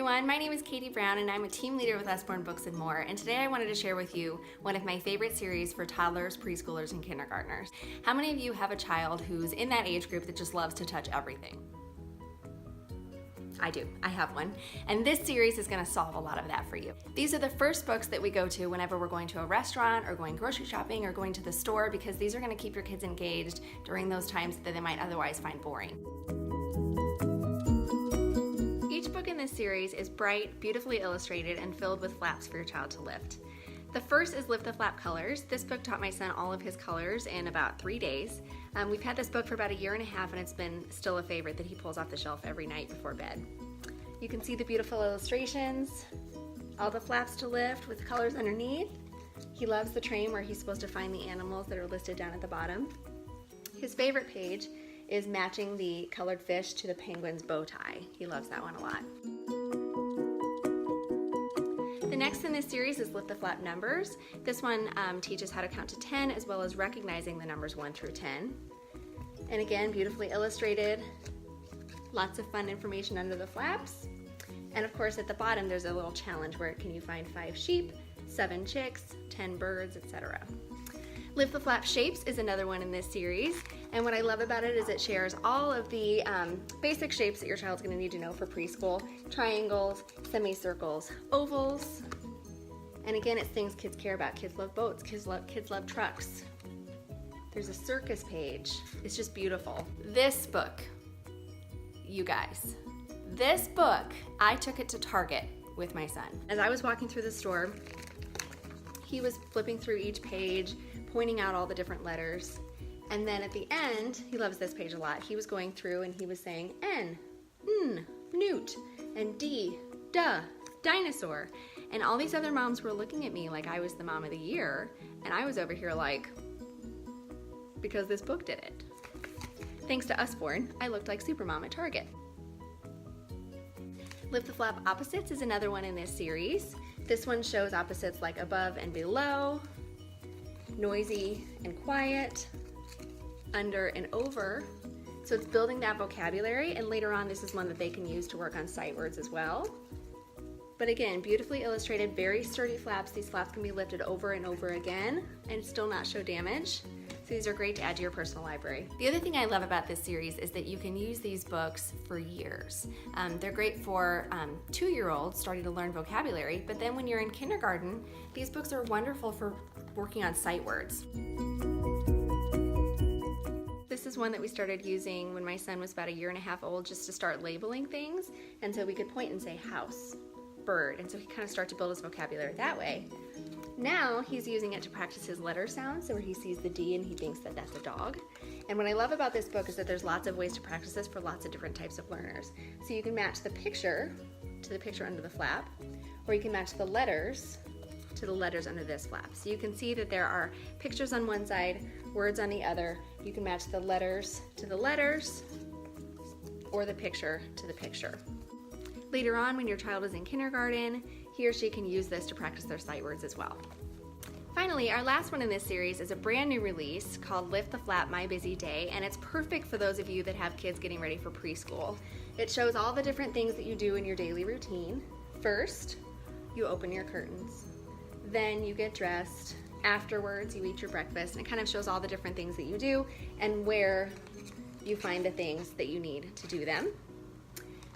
everyone, my name is Katie Brown and I'm a team leader with Usborne Books and More, and today I wanted to share with you one of my favorite series for toddlers, preschoolers, and kindergartners. How many of you have a child who's in that age group that just loves to touch everything? I do. I have one. And this series is going to solve a lot of that for you. These are the first books that we go to whenever we're going to a restaurant or going grocery shopping or going to the store, because these are going to keep your kids engaged during those times that they might otherwise find boring. Each book in this series is bright, beautifully illustrated, and filled with flaps for your child to lift. The first is Lift the Flap Colors. This book taught my son all of his colors in about 3 days. We've had this book for about 1.5 years and it's been still a favorite that he pulls off the shelf every night before bed. You can see the beautiful illustrations, all the flaps to lift with colors underneath. He loves the train where he's supposed to find the animals that are listed down at the bottom. His favorite page is matching the colored fish to the penguin's bow tie. He loves that one a lot. The next in this series is Lift the Flap Numbers. This one teaches how to count to 10 as well as recognizing the numbers 1 through 10. And again, beautifully illustrated. Lots of fun information under the flaps. And of course at the bottom there's a little challenge where can you find 5 sheep, 7 chicks, 10 birds, etc. Lift the Flap Shapes is another one in this series, and what I love about it is it shares all of the basic shapes that your child's going to need to know for preschool: triangles, semicircles, ovals, and again it's things kids care about. Kids love boats, kids love trucks. There's a circus page. It's just beautiful. This book, you guys, this book, I took it to Target with my son. As I was walking through the store, he was flipping through each page, pointing out all the different letters. And then at the end, he loves this page a lot. He was going through and he was saying N, newt, and D, duh, dinosaur. And all these other moms were looking at me like I was the mom of the year. And I was over here like, because this book did it. Thanks to Usborne, I looked like Supermom at Target. Lift the Flap Opposites is another one in this series. This one shows opposites like above and below, noisy and quiet, under and over. So it's building that vocabulary, and later on this is one that they can use to work on sight words as well. But again, beautifully illustrated, very sturdy flaps. These flaps can be lifted over and over again and still not show damage. So these are great to add to your personal library. The other thing I love about this series is that you can use these books for years. They're great for 2-year-olds starting to learn vocabulary, but then when you're in kindergarten, these books are wonderful for working on sight words. This is one that we started using when my son was about 1.5 years old, just to start labeling things, and so we could point and say house, bird, and so he kind of started to build his vocabulary that way. Now he's using it to practice his letter sounds, so where he sees the D and he thinks that that's a dog. And what I love about this book is that there's lots of ways to practice this for lots of different types of learners. So you can match the picture to the picture under the flap, or you can match the letters to the letters under this flap. So you can see that there are pictures on one side, words on the other. You can match the letters to the letters or the picture to the picture. Later on, when your child is in kindergarten, he or she can use this to practice their sight words as well. Finally, our last one in this series is a brand new release called Lift the Flap My Busy Day, and it's perfect for those of you that have kids getting ready for preschool. It shows all the different things that you do in your daily routine. First, you open your curtains. Then you get dressed. Afterwards, you eat your breakfast, and it kind of shows all the different things that you do and where you find the things that you need to do them.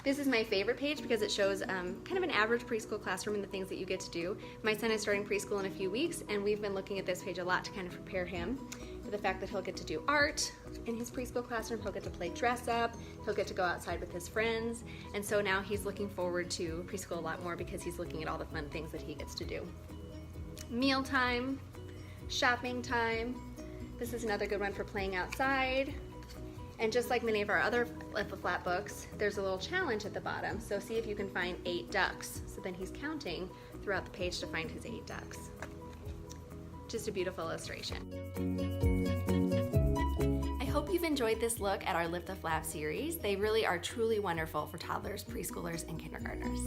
This is my favorite page because it shows kind of an average preschool classroom and the things that you get to do. My son is starting preschool in a few weeks, and we've been looking at this page a lot to kind of prepare him for the fact that he'll get to do art in his preschool classroom, he'll get to play dress up, he'll get to go outside with his friends, and so now he's looking forward to preschool a lot more because he's looking at all the fun things that he gets to do. Mealtime, shopping time. This is another good one for playing outside. And just like many of our other Lift the Flap books, there's a little challenge at the bottom. So see if you can find 8 ducks. So then he's counting throughout the page to find his 8 ducks. Just a beautiful illustration. I hope you've enjoyed this look at our Lift the Flap series. They really are truly wonderful for toddlers, preschoolers, and kindergartners.